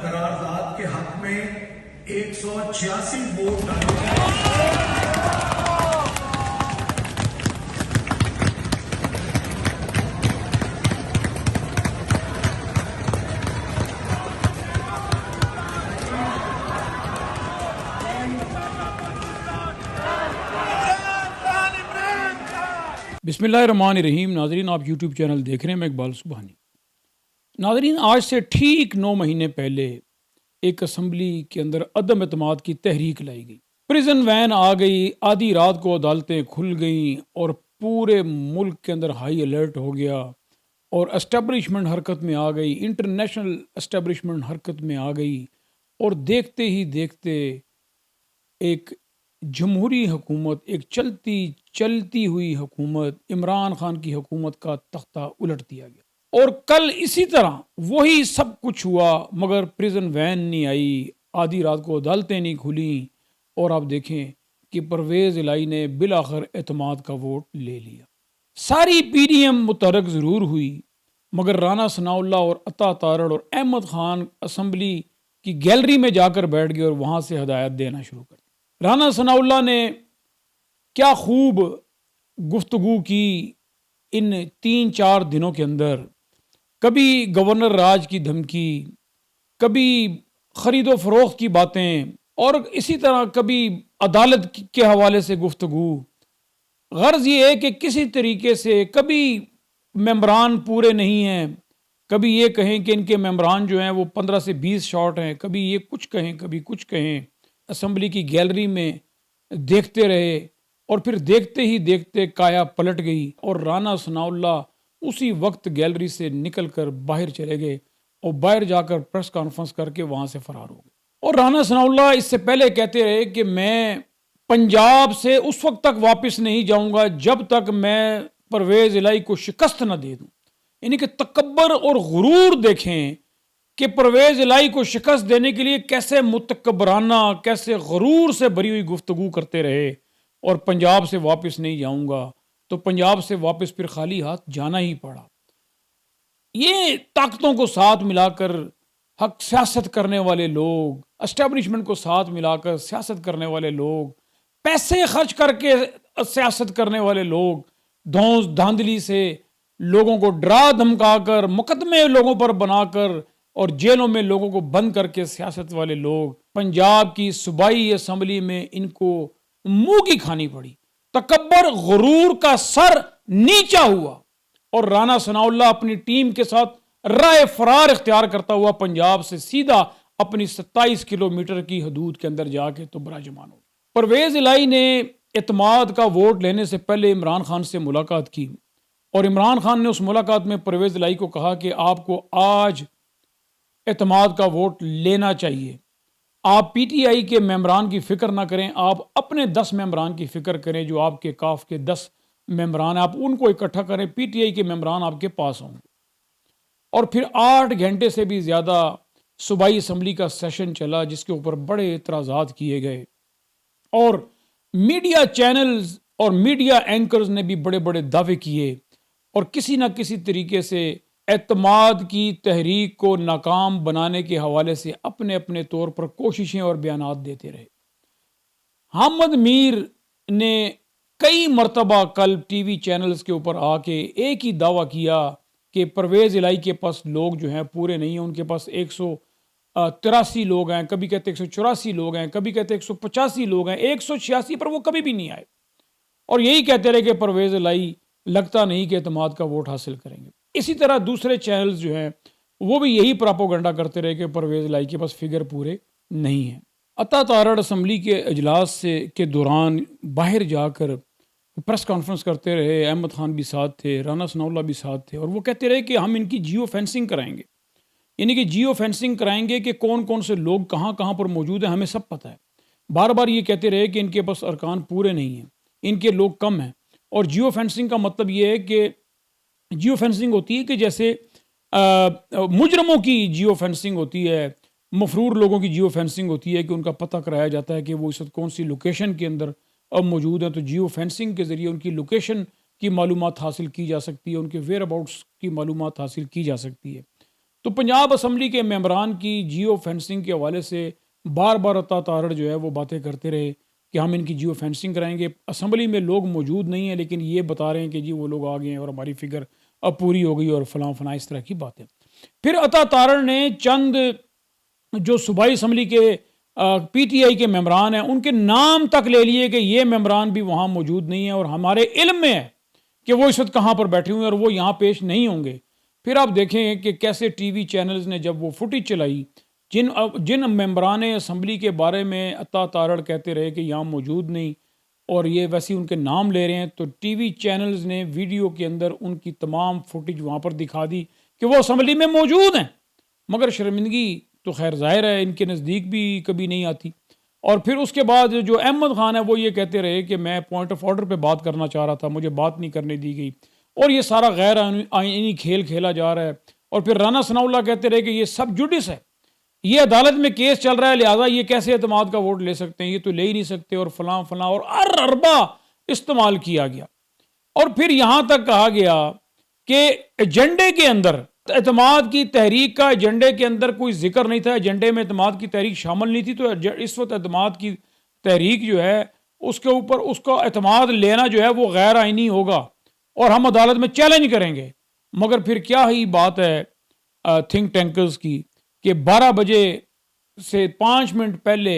قرارداد کے حق میں 186 ووٹ ڈالے گئے۔ بسم اللہ الرحمن الرحیم۔ ناظرین، آپ یوٹیوب چینل دیکھ رہے ہیں، میں اقبال سبحانی۔ ناظرین، آج سے ٹھیک 9 مہینے پہلے ایک اسمبلی کے اندر عدم اعتماد کی تحریک لائی گئی، پریزن وین آ گئی، آدھی رات کو عدالتیں کھل گئیں اور پورے ملک کے اندر ہائی الرٹ ہو گیا اور اسٹیبلشمنٹ حرکت میں آ گئی، انٹرنیشنل اسٹیبلشمنٹ حرکت میں آ گئی، اور دیکھتے ہی دیکھتے ایک جمہوری حکومت، ایک چلتی ہوئی حکومت، عمران خان کی حکومت کا تختہ الٹ دیا گیا۔ اور کل اسی طرح وہی سب کچھ ہوا، مگر پریزن وین نہیں آئی، آدھی رات کو عدالتیں نہیں کھلیں، اور آپ دیکھیں کہ پرویز الہی نے بالآخر اعتماد کا ووٹ لے لیا۔ ساری پی ڈی ایم متحرک ضرور ہوئی، مگر رانا ثناء اللہ اور عطا تارڑ اور احمد خان اسمبلی کی گیلری میں جا کر بیٹھ گئے اور وہاں سے ہدایت دینا شروع کر دی۔ رانا ثناء اللہ نے کیا خوب گفتگو کی ان 3-4 دنوں کے اندر، کبھی گورنر راج کی دھمکی، کبھی خرید و فروخت کی باتیں، اور اسی طرح کبھی عدالت کے حوالے سے گفتگو۔ غرض یہ ہے کہ کسی طریقے سے کبھی ممبران پورے نہیں ہیں، کبھی یہ کہیں کہ ان کے ممبران جو ہیں وہ 15 سے 20 شارٹ ہیں، کبھی یہ کچھ کہیں کبھی کچھ کہیں۔ اسمبلی کی گیلری میں دیکھتے رہے، اور پھر دیکھتے ہی دیکھتے کایا پلٹ گئی، اور رانا ثناء اللہ اسی وقت گیلری سے نکل کر باہر چلے گئے اور باہر جا کر پریس کانفرنس کر کے وہاں سے فرار ہو گئے۔ اور رانا ثناء اللہ اس سے پہلے کہتے رہے کہ میں پنجاب سے اس وقت تک واپس نہیں جاؤں گا جب تک میں پرویز الہی کو شکست نہ دے دوں۔ یعنی کہ تکبر اور غرور دیکھیں کہ پرویز الہی کو شکست دینے کے لیے کیسے متکبرانہ، کیسے غرور سے بھری ہوئی گفتگو کرتے رہے، اور پنجاب سے واپس نہیں جاؤں گا، تو پنجاب سے واپس پھر خالی ہاتھ جانا ہی پڑا۔ یہ طاقتوں کو ساتھ ملا کر حق سیاست کرنے والے لوگ، اسٹیبلشمنٹ کو ساتھ ملا کر سیاست کرنے والے لوگ، پیسے خرچ کر کے سیاست کرنے والے لوگ، دھونس دھاندلی سے لوگوں کو ڈرا دھمکا کر، مقدمے لوگوں پر بنا کر اور جیلوں میں لوگوں کو بند کر کے سیاست والے لوگ، پنجاب کی صوبائی اسمبلی میں ان کو منہ کی کھانی پڑی۔ تکبر غرور کا سر نیچا ہوا، اور رانا ثناء اللہ اپنی ٹیم کے ساتھ راہ فرار اختیار کرتا ہوا پنجاب سے سیدھا اپنی 27 کلومیٹر کی حدود کے اندر جا کے تو براجمان ہو گیا۔ پرویز الہی نے اعتماد کا ووٹ لینے سے پہلے عمران خان سے ملاقات کی، اور عمران خان نے اس ملاقات میں پرویز الہی کو کہا کہ آپ کو آج اعتماد کا ووٹ لینا چاہیے، آپ پی ٹی آئی کے ممبران کی فکر نہ کریں، آپ اپنے 10 ممبران کی فکر کریں جو آپ کے کاف کے 10 ممبران ہیں، آپ ان کو اکٹھا کریں، پی ٹی آئی کے ممبران آپ کے پاس ہوں گے۔ اور پھر 8 گھنٹے سے بھی زیادہ صوبائی اسمبلی کا سیشن چلا، جس کے اوپر بڑے اعتراضات کیے گئے، اور میڈیا چینلز اور میڈیا اینکرز نے بھی بڑے بڑے دعوے کیے، اور کسی نہ کسی طریقے سے اعتماد کی تحریک کو ناکام بنانے کے حوالے سے اپنے اپنے طور پر کوششیں اور بیانات دیتے رہے۔ حامد میر نے کئی مرتبہ کل ٹی وی چینلز کے اوپر آ کے ایک ہی دعویٰ کیا کہ پرویز الہی کے پاس لوگ جو ہیں پورے نہیں ہیں، ان کے پاس 183 لوگ ہیں، کبھی کہتے 184 لوگ ہیں، کبھی کہتے 185 لوگ ہیں، 186 پر وہ کبھی بھی نہیں آئے، اور یہی کہتے رہے کہ پرویز الہی لگتا نہیں کہ اعتماد کا ووٹ حاصل کریں گے۔ اسی طرح دوسرے چینلز جو ہیں وہ بھی یہی پراپوگنڈا کرتے رہے کہ پرویز الہی کے پاس فگر پورے نہیں ہیں۔ عطا تارڑ اسمبلی کے اجلاس کے دوران باہر جا کر پریس کانفرنس کرتے رہے، احمد خان بھی ساتھ تھے، رانا ثناء اللہ بھی ساتھ تھے، اور وہ کہتے رہے کہ ہم ان کی جیو فینسنگ کرائیں گے، یعنی کہ جیو فینسنگ کرائیں گے کہ کون کون سے لوگ کہاں کہاں پر موجود ہیں، ہمیں سب پتہ ہے۔ بار بار یہ کہتے رہے کہ ان کے پاس ارکان پورے نہیں ہیں، ان کے لوگ کم ہیں، اور جیو فینسنگ کا مطلب یہ ہے کہ جیو فینسنگ ہوتی ہے کہ جیسے مجرموں کی جیو فینسنگ ہوتی ہے، مفرور لوگوں کی جیو فینسنگ ہوتی ہے کہ ان کا پتہ کرایا جاتا ہے کہ وہ اس وقت کون سی لوکیشن کے اندر اب موجود ہیں، تو جیو فینسنگ کے ذریعے ان کی لوکیشن کی معلومات حاصل کی جا سکتی ہے، ان کے ویئر اباؤٹس کی معلومات حاصل کی جا سکتی ہے۔ تو پنجاب اسمبلی کے ممبران کی جیو فینسنگ کے حوالے سے بار بار عطا تارڑ جو ہے وہ باتیں کرتے رہے کہ ہم ان کی جیو فینسنگ کرائیں گے، اسمبلی میں لوگ موجود نہیں ہیں لیکن یہ بتا رہے ہیں کہ جی وہ لوگ آ گئے ہیں اور ہماری فگر اب پوری ہو گئی اور فلاں فلاں اس طرح کی باتیں۔ پھر عطا تارڑ نے چند جو صوبائی اسمبلی کے پی ٹی آئی کے ممبران ہیں ان کے نام تک لے لیے کہ یہ ممبران بھی وہاں موجود نہیں ہیں اور ہمارے علم میں ہے کہ وہ اس وقت کہاں پر بیٹھے ہوئے ہیں اور وہ یہاں پیش نہیں ہوں گے۔ پھر آپ دیکھیں کہ کیسے ٹی وی چینلز نے جب وہ فوٹیج چلائی جن ممبران اسمبلی کے بارے میں عطا تارڑ کہتے رہے کہ یہاں موجود نہیں اور یہ ویسے ان کے نام لے رہے ہیں، تو ٹی وی چینلز نے ویڈیو کے اندر ان کی تمام فوٹیج وہاں پر دکھا دی کہ وہ اسمبلی میں موجود ہیں، مگر شرمندگی تو خیر ظاہر ہے ان کے نزدیک بھی کبھی نہیں آتی۔ اور پھر اس کے بعد جو احمد خان ہے وہ یہ کہتے رہے کہ میں پوائنٹ آف آرڈر پہ بات کرنا چاہ رہا تھا، مجھے بات نہیں کرنے دی گئی، اور یہ سارا غیر آئینی کھیل کھیلا جا رہا ہے۔ اور پھر رانا ثناء اللہ کہتے رہے کہ یہ سب جوڈس ہے، یہ عدالت میں کیس چل رہا ہے، لہٰذا یہ کیسے اعتماد کا ووٹ لے سکتے ہیں، یہ تو لے ہی نہیں سکتے، اور فلاں فلاں اور اربا استعمال کیا گیا۔ اور پھر یہاں تک کہا گیا کہ ایجنڈے کے اندر اعتماد کی تحریک کا ایجنڈے کے اندر کوئی ذکر نہیں تھا، ایجنڈے میں اعتماد کی تحریک شامل نہیں تھی، تو اس وقت اعتماد کی تحریک جو ہے اس کے اوپر اس کا اعتماد لینا جو ہے وہ غیر آئینی ہوگا اور ہم عدالت میں چیلنج کریں گے۔ مگر پھر کیا ہی بات ہے تھنک ٹینکرز کی کہ 12 بجے سے 5 منٹ پہلے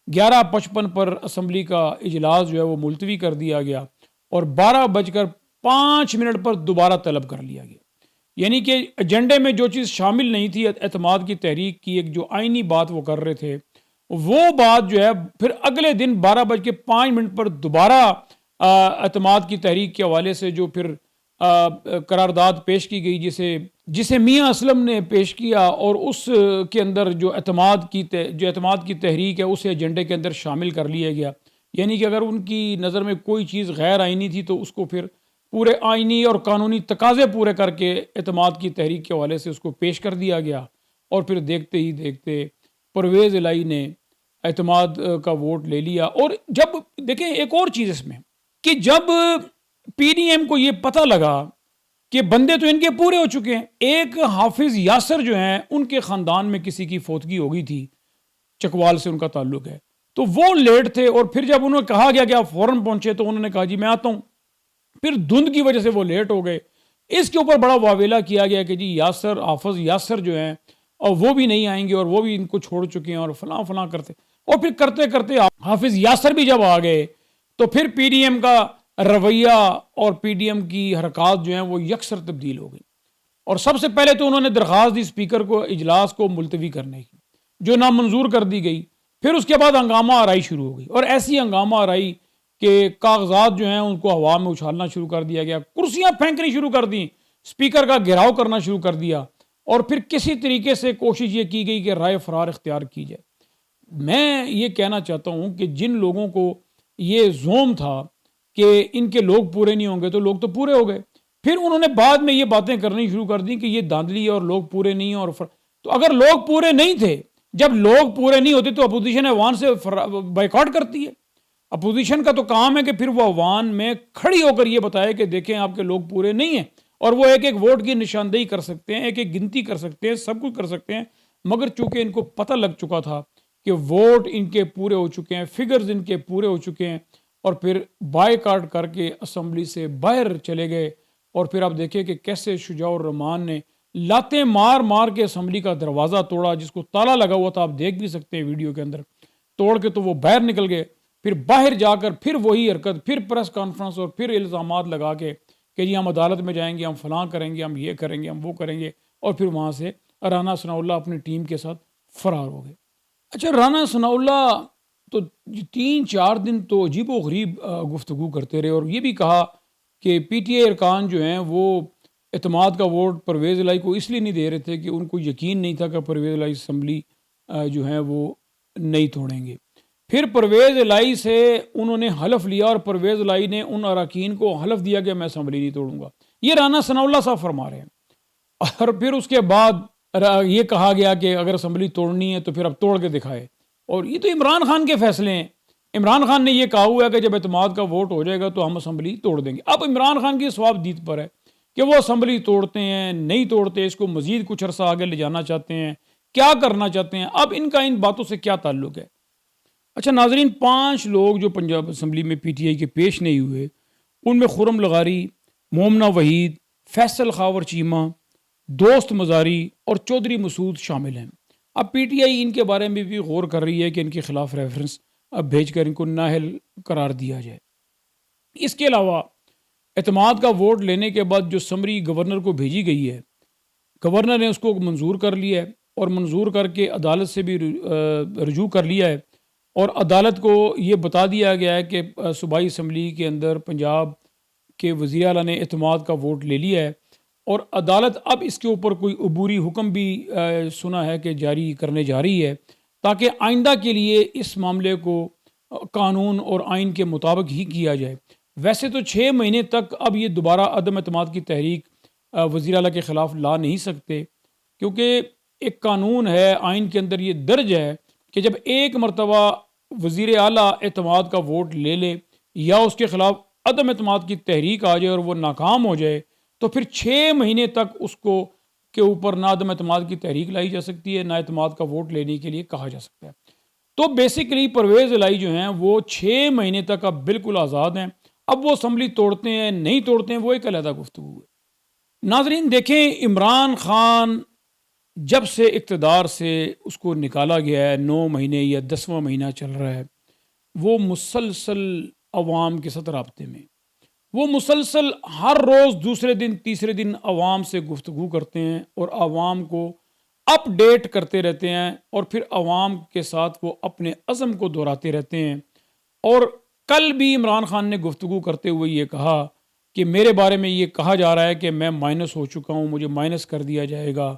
11:55 پر اسمبلی کا اجلاس جو ہے وہ ملتوی کر دیا گیا اور 12:05 پر دوبارہ طلب کر لیا گیا۔ یعنی کہ ایجنڈے میں جو چیز شامل نہیں تھی اعتماد کی تحریک کی ایک جو آئینی بات وہ کر رہے تھے، وہ بات جو ہے پھر اگلے دن 12:05 پر دوبارہ اعتماد کی تحریک کے حوالے سے جو پھر قرارداد پیش کی گئی جسے میاں اسلم نے پیش کیا، اور اس کے اندر جو اعتماد کی تحریک ہے اسے ایجنڈے کے اندر شامل کر لیا گیا۔ یعنی کہ اگر ان کی نظر میں کوئی چیز غیر آئینی تھی تو اس کو پھر پورے آئینی اور قانونی تقاضے پورے کر کے اعتماد کی تحریک کے حوالے سے اس کو پیش کر دیا گیا، اور پھر دیکھتے ہی دیکھتے پرویز الہی نے اعتماد کا ووٹ لے لیا۔ اور جب دیکھیں ایک اور چیز اس میں کہ جب پی ڈی ایم کو یہ پتہ لگا کہ بندے تو ان کے پورے ہو چکے ہیں، ایک حافظ یاسر جو ہیں ان کے خاندان میں کسی کی فوتگی ہو گئی تھی، چکوال سے ان کا تعلق ہے، تو وہ لیٹ تھے، اور پھر جب انہوں نے کہا گیا کہ آپ فوراً پہنچے تو انہوں نے کہا جی میں آتا ہوں، پھر دھند کی وجہ سے وہ لیٹ ہو گئے۔ اس کے اوپر بڑا واویلا کیا گیا کہ جی حافظ یاسر جو ہیں اور وہ بھی نہیں آئیں گے اور وہ بھی ان کو چھوڑ چکے ہیں اور فلاں فلاں کرتے، اور پھر کرتے کرتے حافظ یاسر بھی جب آ گئے تو پھر پی ڈی ایم کا رویہ اور پی ڈی ایم کی حرکات جو ہیں وہ یکسر تبدیل ہو گئی۔ اور سب سے پہلے تو انہوں نے درخواست دی اسپیکر کو اجلاس کو ملتوی کرنے کی، جو نامنظور کر دی گئی۔ پھر اس کے بعد ہنگامہ آرائی شروع ہو گئی، اور ایسی ہنگامہ آرائی کہ کاغذات جو ہیں ان کو ہوا میں اچھالنا شروع کر دیا گیا، کرسیاں پھینکنی شروع کر دیں، اسپیکر کا گھیراؤ کرنا شروع کر دیا، اور پھر کسی طریقے سے کوشش یہ کی گئی کہ رائے فرار اختیار کی جائے۔ میں یہ کہنا چاہتا ہوں کہ جن لوگوں کو یہ زوم تھا کہ ان کے لوگ پورے نہیں ہوں گے تو لوگ تو پورے ہو گئے، پھر انہوں نے بعد میں یہ باتیں کرنی شروع کر دیں کہ یہ دھاندلی ہے اور لوگ پورے نہیں ہیں، اور تو اگر لوگ پورے نہیں تھے، جب لوگ پورے نہیں ہوتے تو اپوزیشن ایوان سے بائیکاٹ کرتی ہے۔ اپوزیشن کا تو کام ہے کہ پھر وہ ایوان میں کھڑی ہو کر یہ بتائے کہ دیکھیں آپ کے لوگ پورے نہیں ہیں، اور وہ ایک ایک ووٹ کی نشاندہی کر سکتے ہیں، ایک ایک گنتی کر سکتے ہیں، سب کچھ کر سکتے ہیں، مگر چونکہ ان کو پتہ لگ چکا تھا کہ ووٹ ان کے پورے ہو چکے ہیں، فگرز ان کے پورے ہو چکے ہیں، اور پھر بائیکاٹ کر کے اسمبلی سے باہر چلے گئے۔ اور پھر آپ دیکھیں کہ کیسے شجاع الرحمان نے لاتیں مار مار کے اسمبلی کا دروازہ توڑا، جس کو تالا لگا ہوا تھا، آپ دیکھ بھی سکتے ہیں ویڈیو کے اندر، توڑ کے تو وہ باہر نکل گئے۔ پھر باہر جا کر پھر وہی حرکت، پھر پریس کانفرنس اور پھر الزامات لگا کے کہ جی ہم عدالت میں جائیں گے، ہم فلاں کریں گے، ہم یہ کریں گے، ہم وہ کریں گے، اور پھر وہاں سے رانا ثناء اللہ اپنی ٹیم کے ساتھ فرار ہو گئے۔ اچھا، رانا ثناء اللہ تو 3-4 دن تو عجیب و غریب گفتگو کرتے رہے، اور یہ بھی کہا کہ پی ٹی آئی ارکان جو ہیں وہ اعتماد کا ووٹ پرویز الہی کو اس لیے نہیں دے رہے تھے کہ ان کو یقین نہیں تھا کہ پرویز الہی اسمبلی جو ہیں وہ نہیں توڑیں گے۔ پھر پرویز الہی سے انہوں نے حلف لیا، اور پرویز الہی نے ان اراکین کو حلف دیا کہ میں اسمبلی نہیں توڑوں گا۔ یہ رانا ثناء اللہ صاحب فرما رہے ہیں۔ اور پھر اس کے بعد یہ کہا گیا کہ اگر اسمبلی توڑنی ہے تو پھر اب توڑ کے دکھائے، اور یہ تو عمران خان کے فیصلے ہیں۔ عمران خان نے یہ کہا ہوا ہے کہ جب اعتماد کا ووٹ ہو جائے گا تو ہم اسمبلی توڑ دیں گے۔ اب عمران خان کی ثواب دید پر ہے کہ وہ اسمبلی توڑتے ہیں نہیں توڑتے، اس کو مزید کچھ عرصہ آگے لے جانا چاہتے ہیں، کیا کرنا چاہتے ہیں، اب ان کا ان باتوں سے کیا تعلق ہے۔ اچھا ناظرین، 5 لوگ جو پنجاب اسمبلی میں پی ٹی آئی کے پیش نہیں ہوئے، ان میں خرم لغاری، مومنہ وحید، فیصل خاور چیمہ، دوست مزاری اور چودھری مسعود شامل ہیں۔ اب پی ٹی آئی ان کے بارے میں بھی غور کر رہی ہے کہ ان کے خلاف ریفرنس اب بھیج کر ان کو نااہل قرار دیا جائے۔ اس کے علاوہ اعتماد کا ووٹ لینے کے بعد جو سمری گورنر کو بھیجی گئی ہے، گورنر نے اس کو منظور کر لیا ہے اور منظور کر کے عدالت سے بھی رجوع کر لیا ہے، اور عدالت کو یہ بتا دیا گیا ہے کہ صوبائی اسمبلی کے اندر پنجاب کے وزیر اعلیٰ نے اعتماد کا ووٹ لے لیا ہے، اور عدالت اب اس کے اوپر کوئی عبوری حکم بھی سنا ہے کہ جاری کرنے جا رہی ہے، تاکہ آئندہ کے لیے اس معاملے کو قانون اور آئین کے مطابق ہی کیا جائے۔ ویسے تو 6 مہینے تک اب یہ دوبارہ عدم اعتماد کی تحریک وزیر اعلیٰ کے خلاف لا نہیں سکتے، کیونکہ ایک قانون ہے، آئین کے اندر یہ درج ہے کہ جب ایک مرتبہ وزیر اعلیٰ اعتماد کا ووٹ لے لے یا اس کے خلاف عدم اعتماد کی تحریک آ جائے اور وہ ناکام ہو جائے، تو پھر 6 مہینے تک اس کو کے اوپر نہ عدم اعتماد کی تحریک لائی جا سکتی ہے، نہ اعتماد کا ووٹ لینے کے لیے کہا جا سکتا ہے۔ تو بیسیکلی پرویز الہی جو ہیں وہ 6 مہینے تک اب بالکل آزاد ہیں۔ اب وہ اسمبلی توڑتے ہیں نہیں توڑتے ہیں وہ ایک علیحدہ گفتگو ہے۔ ناظرین دیکھیں، عمران خان جب سے اقتدار سے اس کو نکالا گیا ہے، 9 مہینے یا 10واں مہینہ چل رہا ہے، وہ مسلسل عوام کے ساتھ رابطے میں، وہ مسلسل ہر روز دوسرے دن تیسرے دن عوام سے گفتگو کرتے ہیں اور عوام کو اپ ڈیٹ کرتے رہتے ہیں، اور پھر عوام کے ساتھ وہ اپنے عزم کو دہراتے رہتے ہیں۔ اور کل بھی عمران خان نے گفتگو کرتے ہوئے یہ کہا کہ میرے بارے میں یہ کہا جا رہا ہے کہ میں مائنس ہو چکا ہوں، مجھے مائنس کر دیا جائے گا،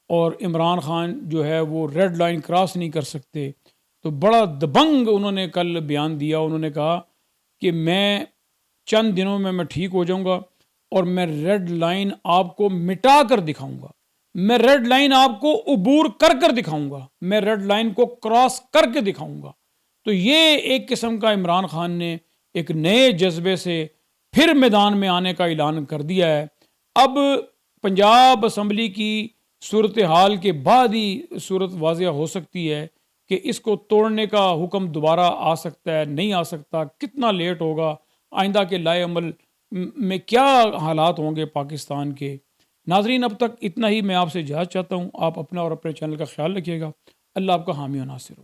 اور عمران خان جو ہے وہ ریڈ لائن کراس نہیں کر سکتے۔ تو بڑا دبنگ انہوں نے کل بیان دیا، انہوں نے کہا کہ میں چند دنوں میں ٹھیک ہو جاؤں گا اور میں ریڈ لائن آپ کو مٹا کر دکھاؤں گا، میں ریڈ لائن آپ کو عبور کر کر دکھاؤں گا، میں ریڈ لائن کو کراس کر کے دکھاؤں گا۔ تو یہ ایک قسم کا عمران خان نے ایک نئے جذبے سے پھر میدان میں آنے کا اعلان کر دیا ہے۔ اب پنجاب اسمبلی کی صورتحال کے بعد ہی صورت واضح ہو سکتی ہے کہ اس کو توڑنے کا حکم دوبارہ آ سکتا ہے، نہیں آ سکتا، کتنا لیٹ ہوگا، آئندہ کے لائے عمل میں کیا حالات ہوں گے پاکستان کے۔ ناظرین اب تک اتنا ہی، میں آپ سے اجازت چاہتا ہوں۔ آپ اپنا اور اپنے چینل کا خیال رکھیے گا۔ اللہ آپ کا حامی و ناصر ہو۔